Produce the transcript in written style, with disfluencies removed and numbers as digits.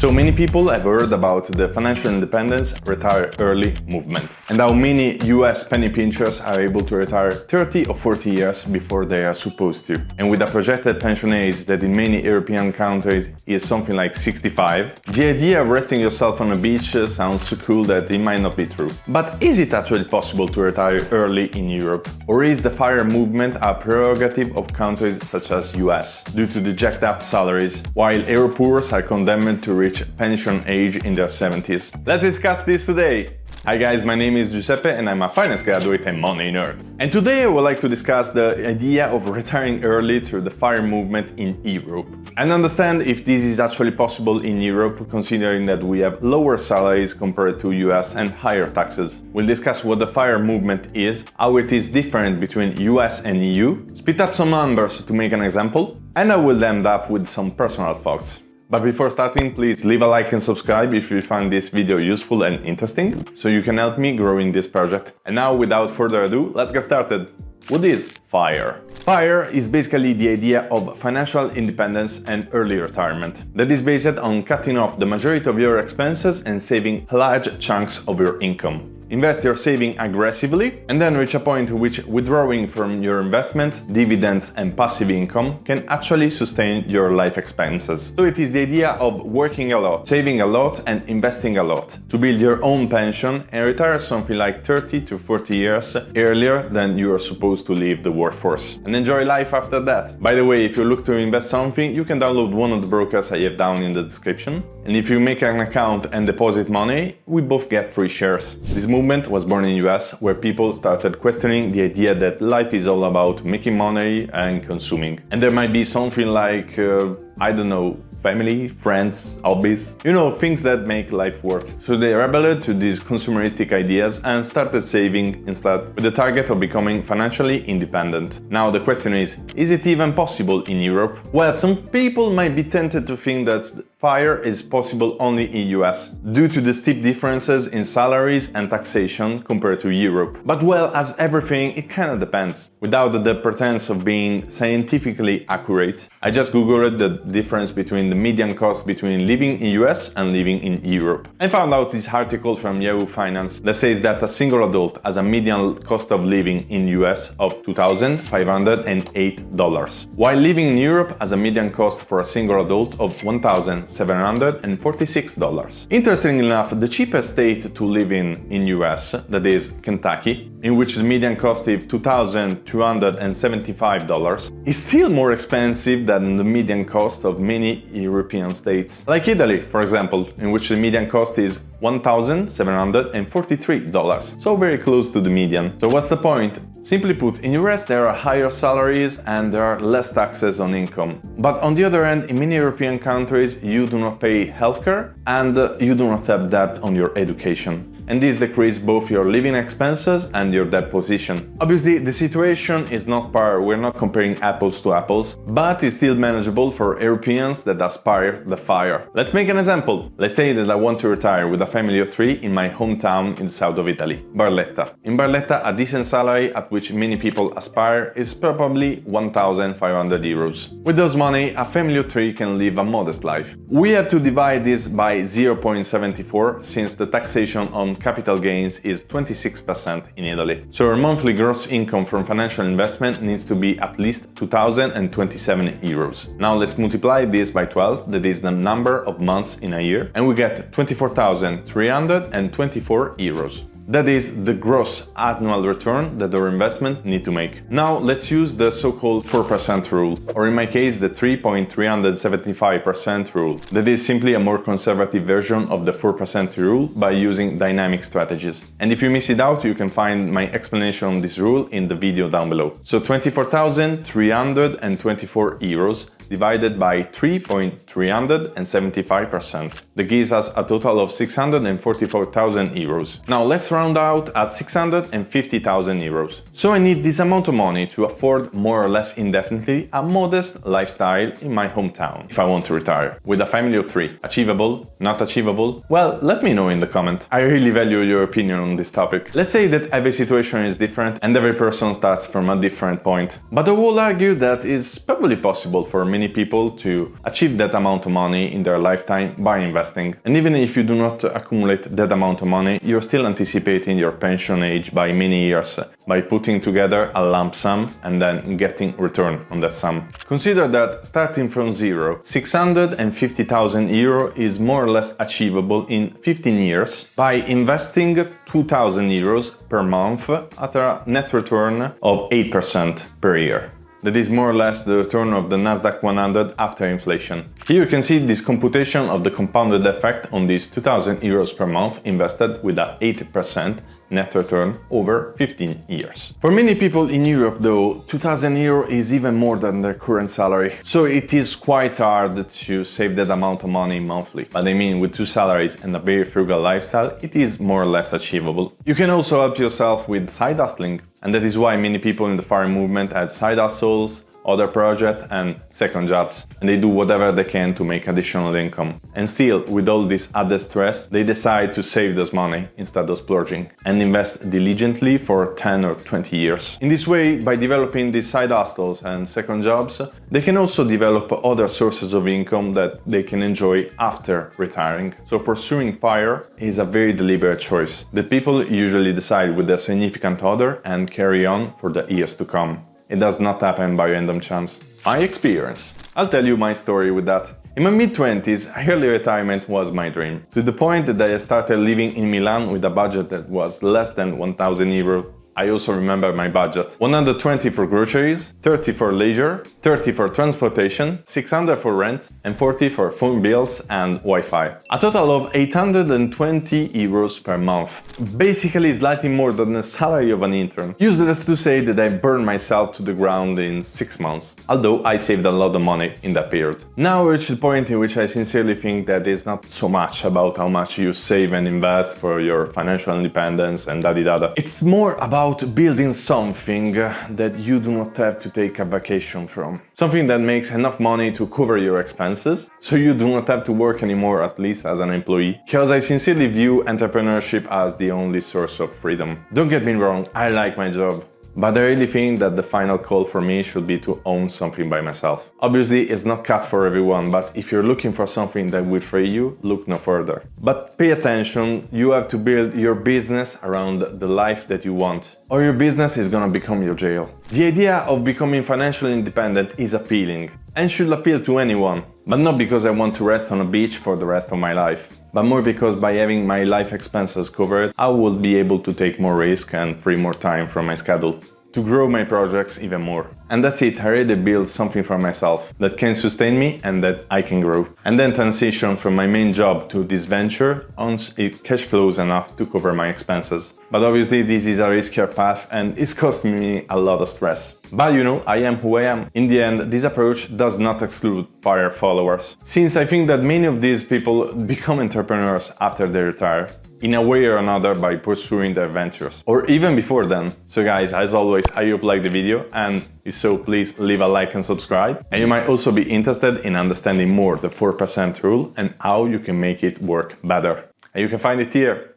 So many people have heard about the financial independence retire early movement and how many US penny pinchers are able to retire 30 or 40 years before they are supposed to. And with a projected pension age that in many European countries is something like 65, the idea of resting yourself on a beach sounds so cool that it might not be true. But is it actually possible to retire early in Europe? Or is the FIRE movement a prerogative of countries such as US due to the jacked up salaries, while Europoors are condemned to reach pension age in their 70s? Let's discuss this today! Hi guys, my name is Giuseppe and I'm a finance graduate and money nerd. And today I would like to discuss the idea of retiring early through the FIRE movement in Europe. And understand if this is actually possible in Europe, considering that we have lower salaries compared to US and higher taxes. We'll discuss what the FIRE movement is, how it is different between US and EU, spit up some numbers to make an example, and I will end up with some personal thoughts. But before starting, please leave a like and subscribe if you find this video useful and interesting, so you can help me grow in this project. And now, without further ado, let's get started. What is FIRE? FIRE is basically the idea of financial independence and early retirement that is based on cutting off the majority of your expenses and saving large chunks of your income. Invest your saving aggressively and then reach a point in which withdrawing from your investment, dividends and passive income can actually sustain your life expenses. So it is the idea of working a lot, saving a lot and investing a lot to build your own pension and retire something like 30 to 40 years earlier than you are supposed to leave the workforce and enjoy life after that. By the way, if you look to invest something, you can download one of the brokers I have down in the description. And if you make an account and deposit money, we both get free shares. This movement was born in US, where people started questioning the idea that life is all about making money and consuming. And there might be something like, I don't know, family, friends, hobbies, things that make life worth. So they rebelled to these consumeristic ideas and started saving instead, with the target of becoming financially independent. Now the question is it even possible in Europe? Well, some people might be tempted to think that FIRE is possible only in US, due to the steep differences in salaries and taxation compared to Europe. But well, as everything, it kinda depends. Without the pretense of being scientifically accurate, I just googled the difference between the median cost between living in US and living in Europe. I found out this article from Yahoo Finance that says that a single adult has a median cost of living in US of $2,508, while living in Europe has a median cost for a single adult of $1,746. Interestingly enough, the cheapest state to live in US, that is Kentucky, in which the median cost is $2,275, is still more expensive than the median cost of many European states. Like Italy, for example, in which the median cost is $1,743, so very close to the median. So what's the point? Simply put, in US there are higher salaries and there are less taxes on income. But on the other hand, in many European countries you do not pay healthcare and you do not have debt on your education. And this decreases both your living expenses and your debt position. Obviously, the situation is not par, we're not comparing apples to apples, but it's still manageable for Europeans that aspire the FIRE. Let's make an example. Let's say that I want to retire with a family of 3 in my hometown in the south of Italy, Barletta. In Barletta, a decent salary at which many people aspire is probably 1,500 euros. With those money, a family of 3 can live a modest life. We have to divide this by 0.74 since the taxation on capital gains is 26% in Italy. So our monthly gross income from financial investment needs to be at least 2,027 euros. Now let's multiply this by 12, that is the number of months in a year, and we get 24,324 euros. That is the gross annual return that our investment need to make. Now let's use the so-called 4% rule, or in my case the 3.375% rule. That is simply a more conservative version of the 4% rule by using dynamic strategies. And if you miss it out, you can find my explanation on this rule in the video down below. So 24,324 euros divided by 3.375%. That gives us a total of 644,000 euros. Now let's round out at 650,000 euros. So I need this amount of money to afford more or less indefinitely a modest lifestyle in my hometown if I want to retire. With a family of 3. Achievable? Not achievable? Well, let me know in the comment. I really value your opinion on this topic. Let's say that every situation is different and every person starts from a different point. But I will argue that it's probably possible for many people to achieve that amount of money in their lifetime by investing. And even if you do not accumulate that amount of money, you're still anticipating your pension age by many years by putting together a lump sum and then getting return on that sum. Consider that starting from zero, 650,000 euro is more or less achievable in 15 years by investing 2,000 euros per month at a net return of 8% per year. That is more or less the return of the Nasdaq 100 after inflation. Here you can see this computation of the compounded effect on these 2,000 euros per month invested with a 8% net return over 15 years. For many people in Europe though, 2,000 euro is even more than their current salary. So it is quite hard to save that amount of money monthly. But I mean, with 2 salaries and a very frugal lifestyle, it is more or less achievable. You can also help yourself with side hustling. And that is why many people in the FIRE movement had side hustles, other projects and second jobs, and they do whatever they can to make additional income. And still, with all this added stress, they decide to save this money instead of splurging and invest diligently for 10 or 20 years. In this way, by developing these side hustles and second jobs, they can also develop other sources of income that they can enjoy after retiring. So pursuing FIRE is a very deliberate choice that people usually decide with their significant other and carry on for the years to come. It does not happen by random chance. My experience. I'll tell you my story with that. In my mid-20s, early retirement was my dream, to the point that I started living in Milan with a budget that was less than 1,000 euro. I also remember my budget: 120 for groceries, 30 for leisure, 30 for transportation, 600 for rent, and 40 for phone bills and Wi-Fi. A total of 820 euros per month. Basically slightly more than the salary of an intern. Useless to say that I burned myself to the ground in 6 months, although I saved a lot of money in that period. Now I reached the point in which I sincerely think that it's not so much about how much you save and invest for your financial independence and da-di-da-da. It's more about building something that you do not have to take a vacation from. Something that makes enough money to cover your expenses, so you do not have to work anymore, at least as an employee. Because I sincerely view entrepreneurship as the only source of freedom. Don't get me wrong, I like my job. But I really think that the final call for me should be to own something by myself. Obviously, it's not cut for everyone, but if you're looking for something that will free you, look no further. But pay attention, you have to build your business around the life that you want, or your business is gonna become your jail. The idea of becoming financially independent is appealing, and should appeal to anyone. But not because I want to rest on a beach for the rest of my life, but more because by having my life expenses covered, I will be able to take more risk and free more time from my schedule to grow my projects even more. And that's it, I already built something for myself that can sustain me and that I can grow. And then transition from my main job to this venture once it cash flows enough to cover my expenses. But obviously this is a riskier path and it's costing me a lot of stress. But you know, I am who I am. In the end, this approach does not exclude FIRE followers, since I think that many of these people become entrepreneurs after they retire, in a way or another by pursuing their ventures, or even before then. So guys, as always, I hope you liked the video, and if so, please leave a like and subscribe. And you might also be interested in understanding more the 4% rule and how you can make it work better. And you can find it here.